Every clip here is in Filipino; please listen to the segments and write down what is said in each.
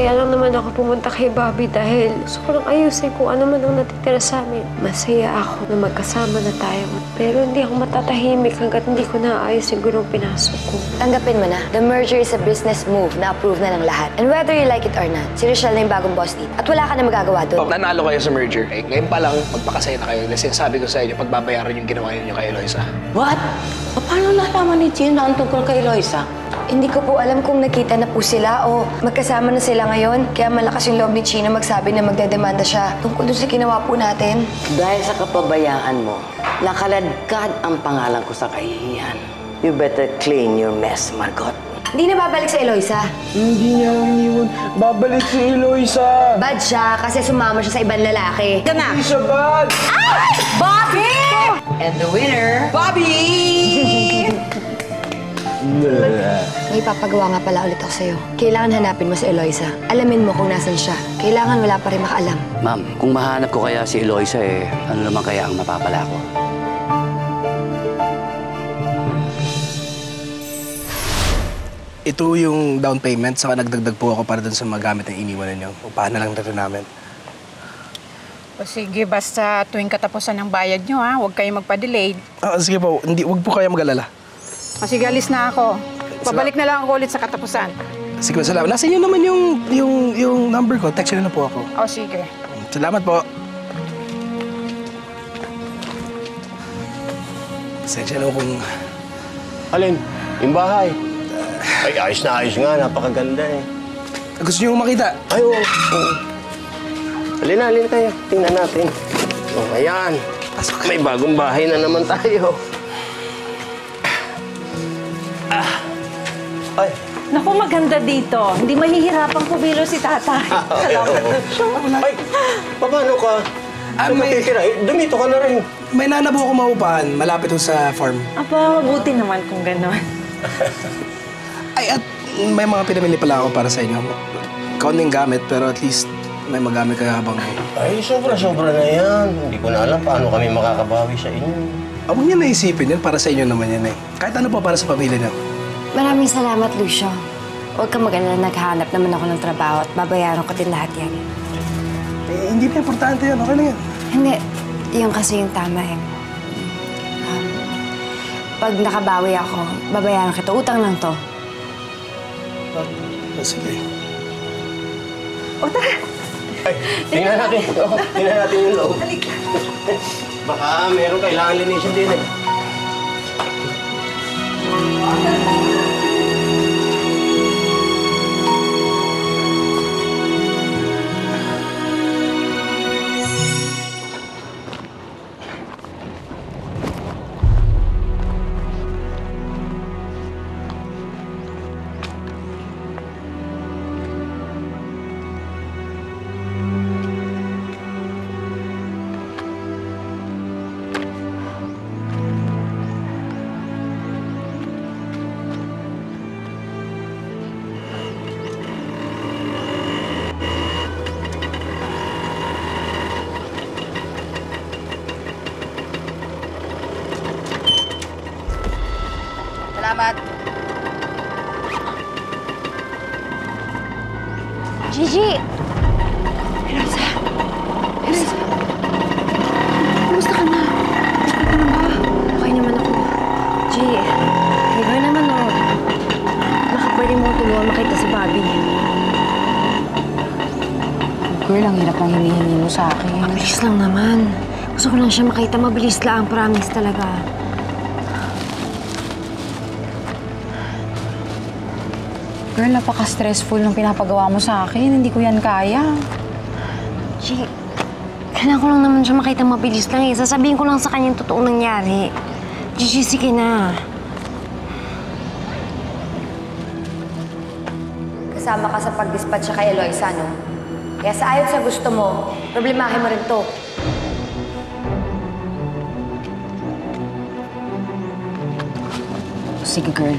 kaya lang naman ako pumunta kay Bobby dahil gusto ko lang ayusin kung ano man ang natitira sa amin. Masaya ako na magkasama na tayo. Pero hindi ako matatahimik hanggat hindi ko naayos yung gulong pinasok ko. Tanggapin mo na, the merger is a business move na approve na ng lahat. And whether you like it or not, si Rochelle na yung bagong boss dito. At wala ka na magagawa doon. Nanalo kayo sa merger. Eh, ngayon pa lang, magpakasaya na kayo. Kasi sabi ko sa inyo, pagbabayaran yung ginawa niyo kay Eloisa. What? Paano nalaman ni Gina ang tungkol kay Eloisa? Hindi ko po alam kung nakita na po sila o magkasama na sila ngayon. Kaya malakas yung loob ni Chino magsabi na magdedemanda siya tungkol doon sa ginawa po natin. Dahil sa kapabayaan mo, nakaladkad ang pangalan ko sa kahihiyan. You better clean your mess, Margot. Hindi na babalik sa Eloisa. Hindi niya iniwan. Babalik si Eloisa. Bad siya kasi sumama siya sa ibang lalaki. Yan na! Hindi siya bad. Bobby! And the winner, Bobby! May papagawa nga pala ulit ako sa'yo. Kailangan hanapin mo si Eloisa. Alamin mo kung nasan siya. Kailangan wala pa rin makaalam. Ma'am, kung mahanap ko kaya si Eloisa, ano naman kaya ang mapapala ko? Ito yung down payment, saka nagdagdag po ako para dun sa magamit na iniwanan niyo. Upahan na lang na rin namin. O sige, basta tuwing katapusan ng bayad nyo, ha? Huwag kayong magpa-delay. Sige po, wag po kayo mag-alala. O sige, alis na ako. Pabalik na lang ako ulit sa katapusan. Sige po, salamat. Nasa inyo naman yung number ko. Text nyo na po ako. O sige. Salamat po. Pasensya na kung... Alin? Yung bahay. Ay, ayos na ayos nga. Napakaganda eh. Gusto niyo makita? Ay, oo. Alin kayo. Tingnan natin. Oh, ayan. May bagong bahay na naman tayo. Ay. Naku, maganda dito. Hindi mahihirapang pumilo si tatay. Salamat. Ay, paano ka? May... Dumito ka na rin. May nanabo ako maupahan. Malapit ho sa farm. Aba, mabuti naman kung gano'n. Ay, at may mga pinamili pala ako para sa inyo. Kaunting gamit, pero at least may magamit kayo habang... Ay, sobra-sobra na yan. Hindi ko na alam paano kami makakabawi sa inyo. Huwag niya naisipin yan. Para sa inyo naman yan eh. Kahit ano pa para sa pamilya niyo. Maraming salamat, Lucio. Huwag kang mag-alala, naghahanap naman ako ng trabaho at babayaran ko din lahat yan. Eh, hindi na importante yan. Okay lang yan. Hindi. Yung kasi yung tama eh. Pag nakabawi ako, babayaran kita. Utang lang to. Sige. O, tara. Ay, tingnan natin. Oh, tingnan natin yung loob. Baka meron kailangan linisin din eh. Salamat. Gigi! Eloisa! Eloisa! Kumusta ka na? Okay ka na ba? Okay naman ako. Gigi, kaya naman oh. Baka pwede mo tulungan makita si Bobby. Girl, ang hirap ng hinihingi mo sa akin. Mabilis lang naman. Gusto ko lang siya makita. Mabilis lang. Promise talaga. Girl, napaka-stressful ng pinapagawa mo sa akin. Hindi ko yan kaya. Gigi, kailangan ko lang naman siya makita mabilis lang eh. Sasabihin ko lang sa kanya yung totoong nangyari. Gigi, sige na. Kasama ka sa pag-dispatch siya kay Eloisa, no? Kaya sa ayon sa gusto mo, problemahin mo rin to. Sige, girl.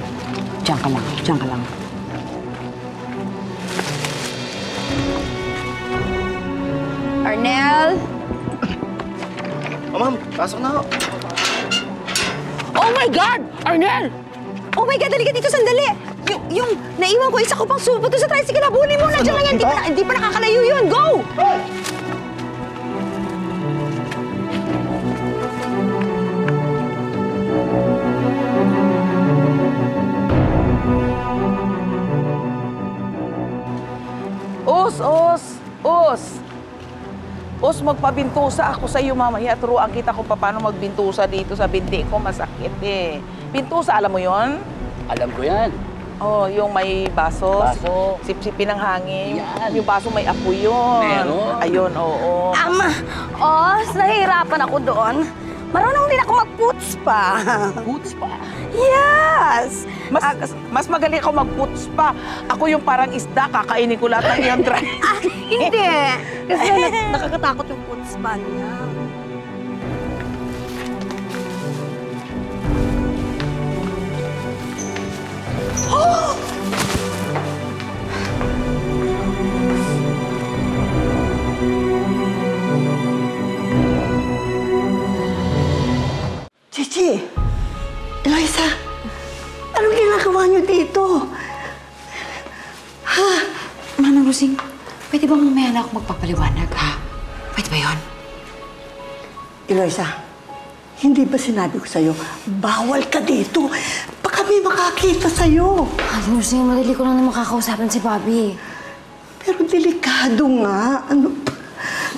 Diyan ka lang. Diyan ka lang. Arnel! Oh, ma'am, pasok na ako. Oh my God! Arnel! Oh my God, halika dito sandali! Yung naiwan ko, isa ko pang supot doon sa tricycle. Habulin mo, nandiyan lang yan. Hindi pa nakakalayo yun. Go! Os, magpabintusa ako sa iyo mamaya. Turuan kita kung paano magbintusa dito sa binti ko. Masakit eh. Bintusa, alam mo yon? Alam ko yan. Oh, yung may baso. Baso. Sipsipin ng hangin. Yan. Yung baso may apoy yun. Meron. Ayun, oo. Ama, nahihirapan ako doon. Marunong din ako mag-puts pa. Boots pa. Yes! Mas magaling ako mag-puts pa. Ako yung parang isda, kakainin ko lahat ng iyong dry. Hindi. Kasi nakakatakot yung puts pa niya. Chichi! Eloisa! Anong ginagawa niyo dito? Manang Rosing, pwede ba mamaya na ako magpapaliwanag, ha? Pwede ba yun? Eloisa, hindi ba sinabi ko sa'yo, bawal ka dito? Baka may makakita sa'yo. Manang Rosing, madali ko lang na makakausapin si Bobby. Pero delikado nga. Ano ba?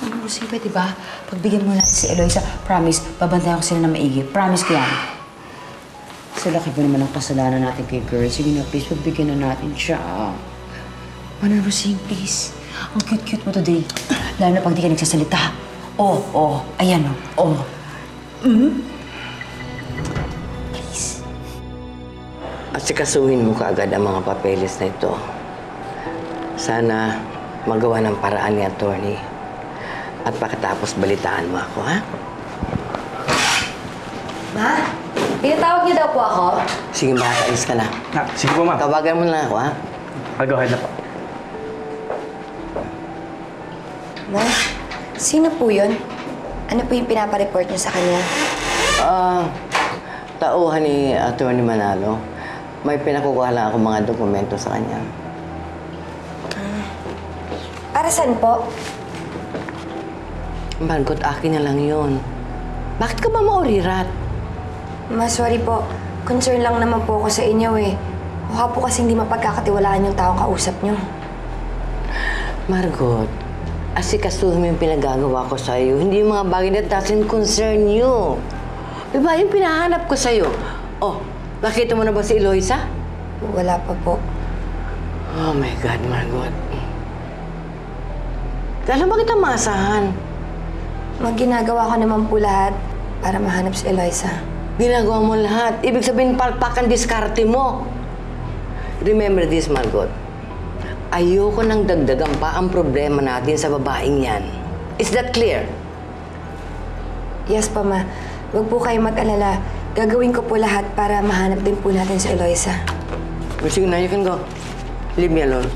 Manang Rosing, pwede ba? Pagbigyan mo natin si Eloisa, promise, babantayan ko sila na maigi. Promise ko yan. Sa laki ba naman ang kasalanan natin kay girl? Sige na, please, pagbigyan na natin siya. Manang Rosing, please. Ang cute-cute mo today. Lalo na pag di ka nagsasalita. Oh, ayan oh. Please. At sikasuhin mo kaagad ang mga papeles na ito. Sana magawa ng paraan ni attorney. At pagkatapos balitaan mo ako, ha? Ma, pinatawag niyo daw po ako? Sige, makakaalis ka na. Sige po, ma'am. Tawagan mo na ako, ha? Go ahead na po. Ma, sino po yun? Ano po yung pinapareport niyo sa kanya? Tauhan ni Attorney Manalo. May pinakukuha lang ako mga dokumento sa kanya. Para saan po? Margot, akin na lang yun. Bakit ka ba maurirat? Ma, sorry po. Concern lang naman po ako sa inyo eh. Mukha po kasi hindi mapagkakatiwalaan yung taong kausap niyo. Margot, asikasuhin mo yung pinagagawa ko sa'yo. Hindi yung mga bagay that doesn't concern you. Diba yung pinahanap ko sa'yo? Oh, nakita mo na ba si Eloisa? Wala pa po. Oh my God, Margot. Kailan ba kita maasahan? Ginagawa ko naman po lahat para mahanap si Eloisa. Ginagawa mo lahat. Ibig sabihin, palpak ang diskarte mo. Remember this, Margot. Ayoko nang dagdagan pa ang problema natin sa babaeng yan. Is that clear? Yes pa, Ma. Huwag po kayo mag-alala. Gagawin ko po lahat para mahanap din po natin si Eloisa. Well, sige na, you can go. Leave me alone.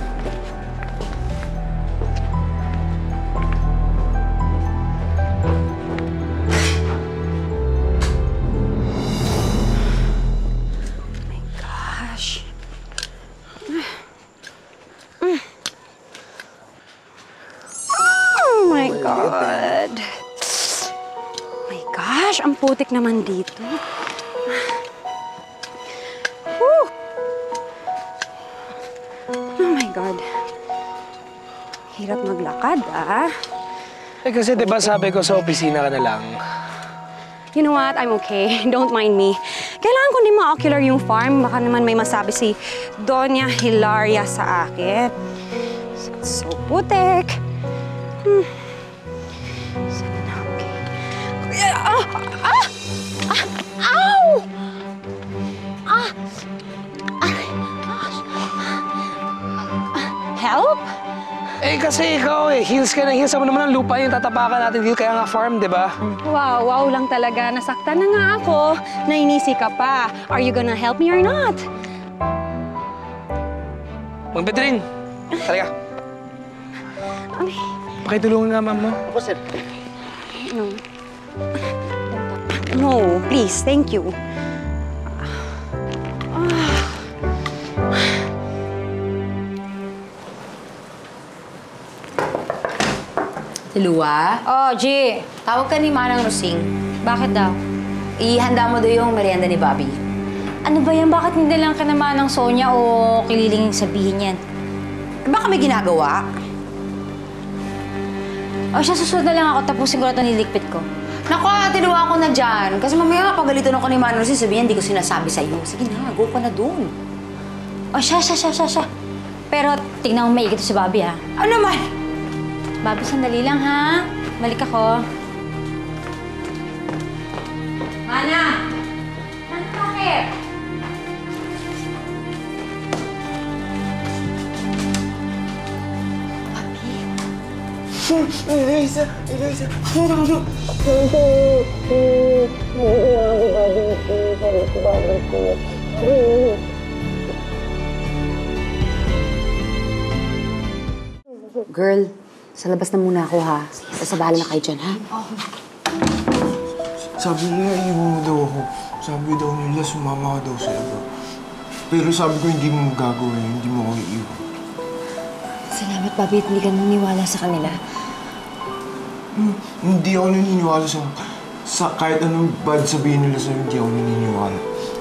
Ang putik naman dito. Whew. Oh my God. Hirap maglakad, ah. Eh kasi diba sabi ko sa opisina ka na lang. You know what? I'm okay. Don't mind me. Kailangan ko din ma-ocular yung farm. Baka naman may masabi si Doña Hilaria sa akin. So putik. Sana okay. Ow! Help? Eh kasi ikaw heels ka na heels. Ako naman ang lupa yung tatapakan natin dito. Kaya nga farm, di ba? Wow lang talaga. Nasaktan na nga ako. Nainisi ka pa. Are you gonna help me or not? Magbedring. Talaga. Pakitulungan nga, ma'am, no? Ako, sir. No. No, please. Thank you. Lua? Oh, G. Tawag ka ni Manang Rosing. Bakit daw? Ihanda mo daw yung merienda ni Bobby. Ano ba yan? Bakit hindi lang ka naman ng Sonia o kililingin sabihin yan? Baka may ginagawa? O siya, susunod na lang ako. Tapusin ko na ito niligpit ko. Naku, tinuwa ko na dyan. Kasi mamaya pagalitan ako ni Manang Rosing, sabihin hindi ko sinasabi sa'yo. Sige na, go ka na dun. O siya. Pero tingnan mo maigit si Bobby, ha? Ano naman? Bobby, sandali lang, ha? Balik ako. Mana! Mana, bakit? Eloisa! Girl, sa labas na muna ako, ha? Sasabala na kayo dyan, ha? Sabi nila, iwan mo daw ako. Sabi daw nila, sumama ka daw sa iba. Pero sabi ko, hindi mo gagawin, hindi mo ako iiwan. Salamat, Bobby, at hindi ka naniwala sa kanila. Hindi ako naniniwala sa kahit anong bad sabihin nila sa'yo, hindi ako naniniwala.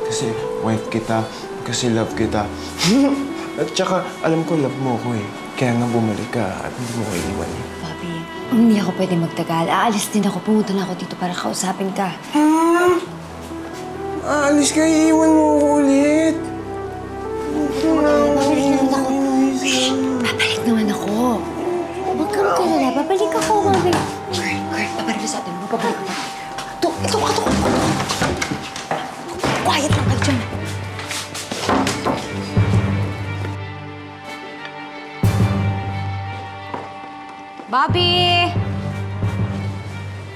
Kasi wife kita, kasi love kita. At saka, alam ko, love mo ako eh. Kaya nga bumalik ka at hindi mo ko iiwan eh. Bobby, hindi ako pwede magtagal. Aalis din ako. Pumunta na ako dito para kausapin ka. Aalis ka, iiwan mo ako ulit. Babalik naman ako. Babalik naman ako. Huwag kang kalala. Babalik ako, Bobby. Girl, babalik sa atin. Babalik ako. Ito. Quiet lang kayo dyan. Bobby!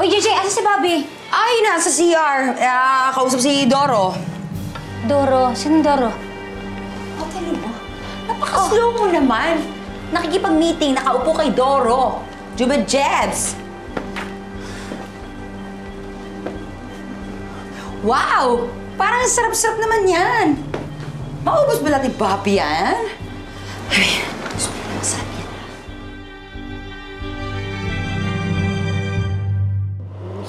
Uy, JJ, asa si Bobby? Ay, nasa CR. Kausap si Doro. Doro? Sinong Doro? Hotel mo? Napaka-slow mo naman. Nakikipag-meeting, nakaupo kay Doro. Jubed Jebs. Wow! Parang sarap-sarap naman yan. Maubos ba natin Bobby yan? Ay, masarap yan.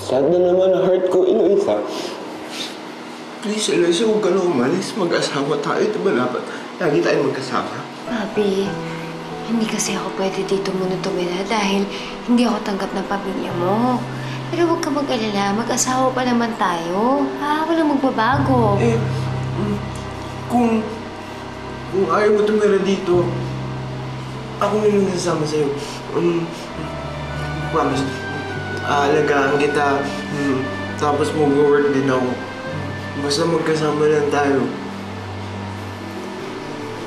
Sad na naman ang heart ko, Eloisa. Please, Eloisa, huwag ka na umalis. Mag-asawa tayo. Ito ba dapat? Lagi tayo magkasama. Bobby, hindi kasi ako pwede dito muna tumira dahil hindi ako tanggap ng pamilya mo. Pero huwag ka mag-alala, mag-asawa pa naman tayo. Walang magbabago. Kung ayaw mo tumira dito, ako na lang sasama sa'yo. Promise. Aalagaan kita. Tapos mag-work din ako. Basta magkasama lang tayo.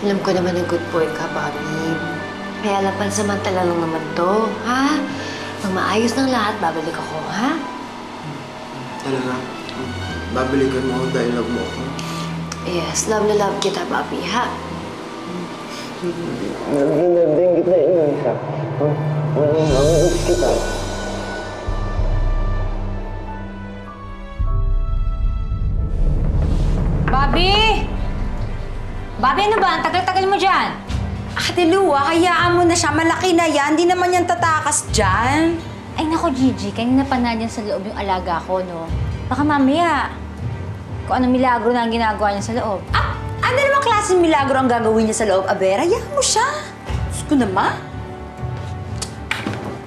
Alam ko naman ang good boy ka, Bobby. Kaya lang pansamantala lang naman to, ha? Pag maayos ng lahat, babalik ako, ha? Talaga? Babalikan mo ako dahil love mo ako? Yes, love na love kita, Bobby, ha? Love din kita, Eloisa. Mamamiss kita. Bobby! Bobby, ano ba? Ang tagal-tagal mo dyan. Ate Lua, hayaan mo na siya. Malaki na yan. Di naman yan tatakas dyan. Ay, nako, Gigi. Kanina pa na dyan sa loob yung alaga ko, no? Baka mamaya, kung anong milagro na ang ginagawa niya sa loob. Ano namang klaseng milagro ang gagawin niya sa loob, Aber? Hayaan mo siya. Diyos ko naman.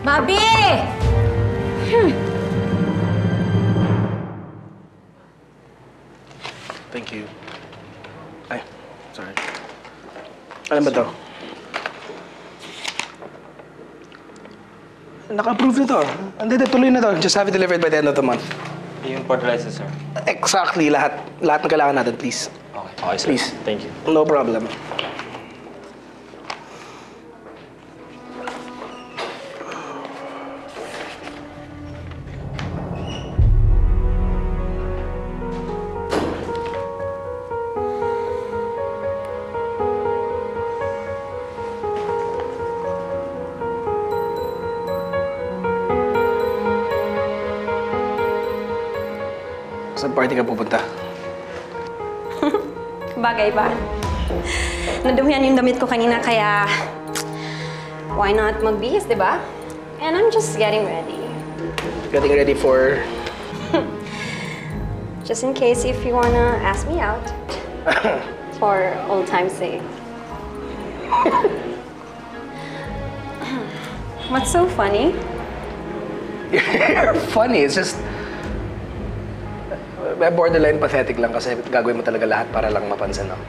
Bobby! Thank you. Ay, sorry. Ano ba to? Naka-approve na to. Hindi, tuloy na to. Just have it delivered by the end of the month. Yung fertilizer, sir. Exactly, lahat. Lahat ng kailangan natin, please. Okay, sir. Please. Thank you. No problem. Saan party ka pupunta? Bagay ba? Nadumihan yung damit ko kanina, kaya why not magbihis, di ba? And I'm just getting ready. Getting ready for... Just in case if you wanna ask me out. For old time's sake. What's so funny? You're funny. It's just... borderline pathetic lang kasi gagawin mo talaga lahat para lang mapansin ako.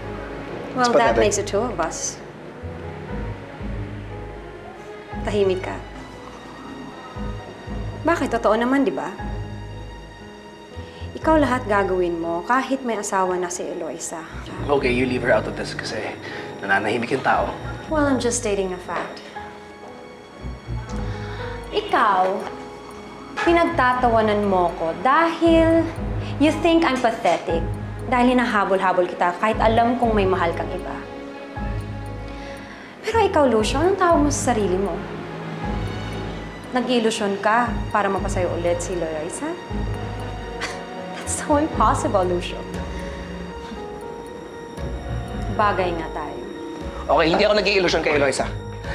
Well, that makes it two of us. Tahimik ka. Bakit? Totoo naman, di ba? Ikaw lahat gagawin mo kahit may asawa na si Eloisa. Okay, you leave her out of this kasi nananahimik yung tao. Well, I'm just stating a fact. Ikaw, pinagtatawanan mo ko dahil you think I'm pathetic. Dahil hinahabol-habol kita kahit alam kong may mahal kang iba. Pero ikaw, Lucio, anong tawag mo sa sarili mo? Nag-ilusyon ka para mapasayo ulit si Eloisa? That's so impossible, Lucio. Bagay nga tayo. Okay, hindi ako nag-i-illusion kay Eloisa.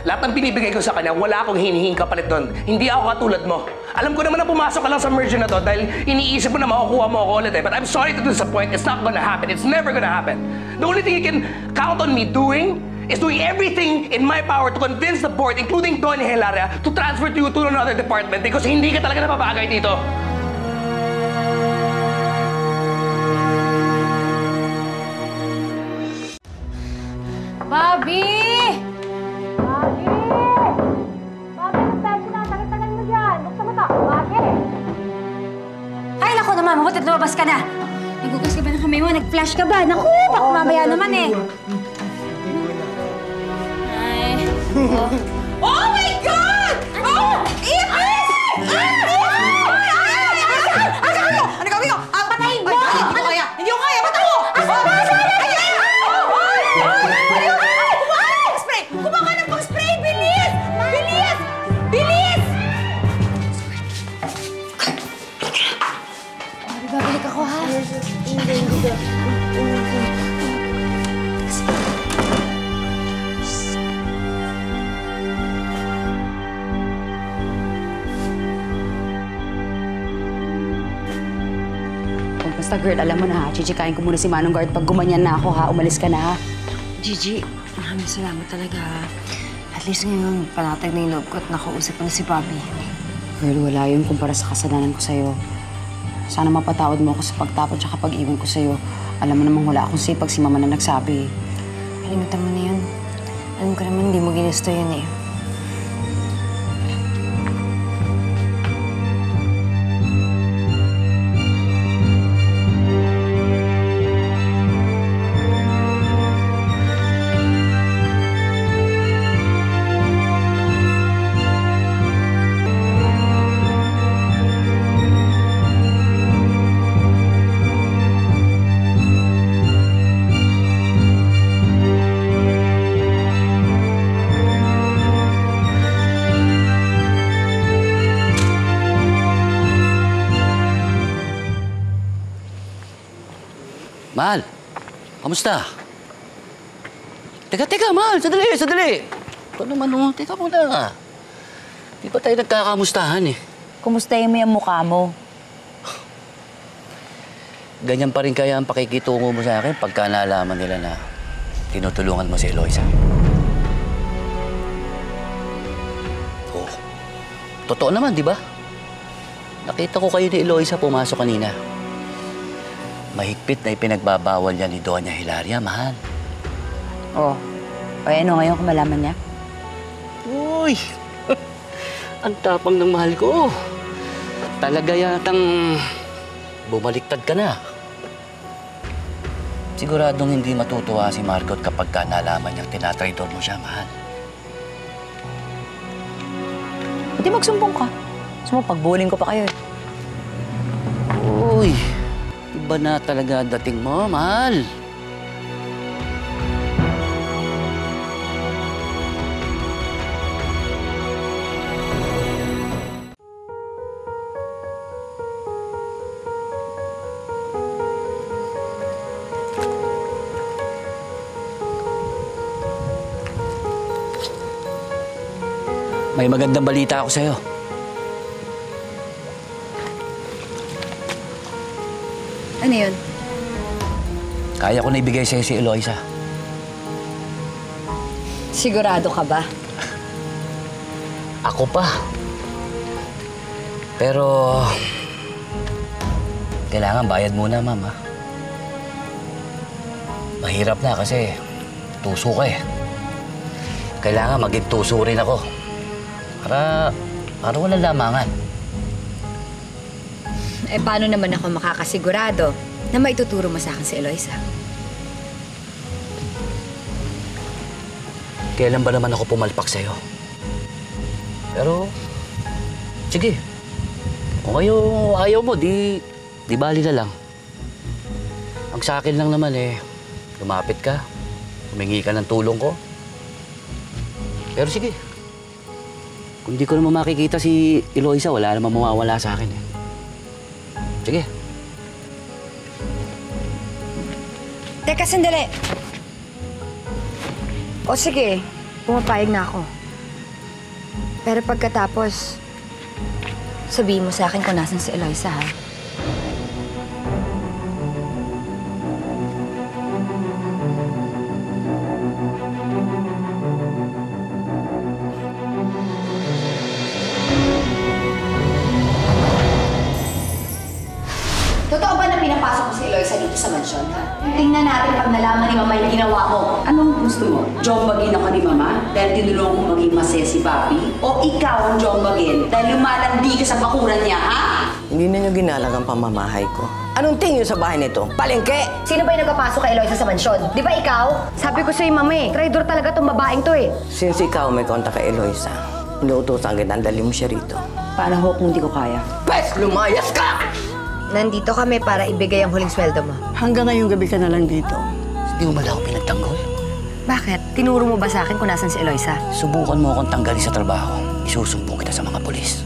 Lahat ng binibigay ko sa kanya, wala akong hinihing kapalit doon. Hindi ako katulad mo. Alam ko naman na pumasok ka lang sa merger na to dahil iniisip mo na makukuha mo ako ulit eh. But I'm sorry to disappoint. It's not gonna happen. It's never gonna happen. The only thing you can count on me doing is doing everything in my power to convince the board, including Doña Hilaria, to transfer you to another department because hindi ka talaga napapagay dito. Bobby! Bobby! Bobby, nagtayo na. Tagal-tagal mo dyan. Buksan mo to. Bobby! Ay, naku naman. Mabutit lumabas ka na. Nagugas ka ba ng kamay mo? Nag-flash ka ba? Naku, baka mamaya naman eh. Ay. Oh my God! Oh! Ipis! Ano gawin ko? Patayin mo! Hindi ko kaya! Hindi ko kaya! Ba't ako? Spray! Kumain ka ng pang-spray! Bilis! Bilis! Bilis! Babalik ako, ha? Basta girl, alam mo na ha, chichikain ko muna si Manong Guard pag gumanyan na ako ha, umalis ka na ha. Gigi, maraming salamat talaga. At least ngayon, panatag na yung loob ko at nakausap ko na si Bobby. Girl, wala yun kumpara sa kasalanan ko sa'yo. Sana mapatawad mo ako sa pagtapon tsaka pag-iwan ko sa'yo. Alam mo namang wala akong say pag si Mama na nagsabi. Kalimutan mo na yun. Alam ko naman hindi mo ginusto yun eh. Mahal, kamusta? Teka, Mahal. Sadali. Ito naman, oh. Teka muna. Di ba tayo nagkakamustahan eh? Kumustahin mo yung mukha mo? Ganyan pa rin kaya ang pakikitungo mo sa akin pagka nalaman nila na tinutulungan mo si Eloisa. Oh, totoo naman, di ba? Nakita ko kayo ni Eloisa pumasok kanina. Mahigpit na ipinagbabawal niya ni Doña Hilaria, Mahal. Oh, ay ano ngayon kung malaman niya? Uy! Ang tapang ng mahal ko. Talaga yatang bumaliktad ka na. Siguradong hindi matutuwa si Margot kapag ka nalaman niyang tinatraidor mo siya, Mahal. Hindi magsumbong ka. Gusto mo, pagbuling ko pa kayo eh. Uy! Iba na talaga dating mo, Mahal. May magandang balita ako sa'yo. Ano yun? Kaya ko na ibigay sa'yo si Eloisa. Sigurado ka ba? Ako pa. Pero... kailangan bayad muna, ma'am, ha? Mahirap na kasi tuso ka eh. Kailangan maging tuso rin ako. Para walang lamangan. Eh, paano naman ako makakasigurado na maituturo mo sa akin si Eloisa? Kailan ba naman ako pumalpak sa'yo? Pero, sige. Kung ayaw mo, di bali na lang. Ang sa akin lang naman eh, lumapit ka, humingi ka ng tulong ko. Pero sige, kung di ko naman makikita si Eloisa, wala naman mawawala sa akin eh. Sige. Teka, sandali. O sige, pumapayag na ako. Pero pagkatapos, sabihin mo sa akin kung nasan si Eloisa, ha? Totoo ba na pinapasok mo si Eloisa dito sa mansyon, ha? Tingnan natin pag nalaman ni Mama yung ginawa mo. Anong gusto mo? Jombagin ako ni Mama dahil tinulungan ko maging masaya si Papi? O ikaw ang jombagin dahil lumalandi ka sa bakuran niya, ha? Hindi na niyo ginalang ang pamamahay ko. Anong tingin niyo sa bahay nito? Palengke! Sino ba yung nagpapasok kay Eloisa sa mansyon? Di ba ikaw? Sabi ko sa'yo, Mama eh, traidor talaga tong babaeng to eh. Since ikaw may kontak kay Eloisa, inuutosan kita, dali mo siya rito. Paano ho kung hindi ko kaya? Pes! Lumayas ka! Nandito kami para ibigay ang huling sweldo mo. Hanggang ngayong gabi ka na lang dito. Hindi mo man ako pinagtanggol. Bakit? Tinuro mo ba sa akin kung nasan si Eloisa? Subukan mo akong tanggalin sa trabaho. Isusumbong kita sa mga pulis.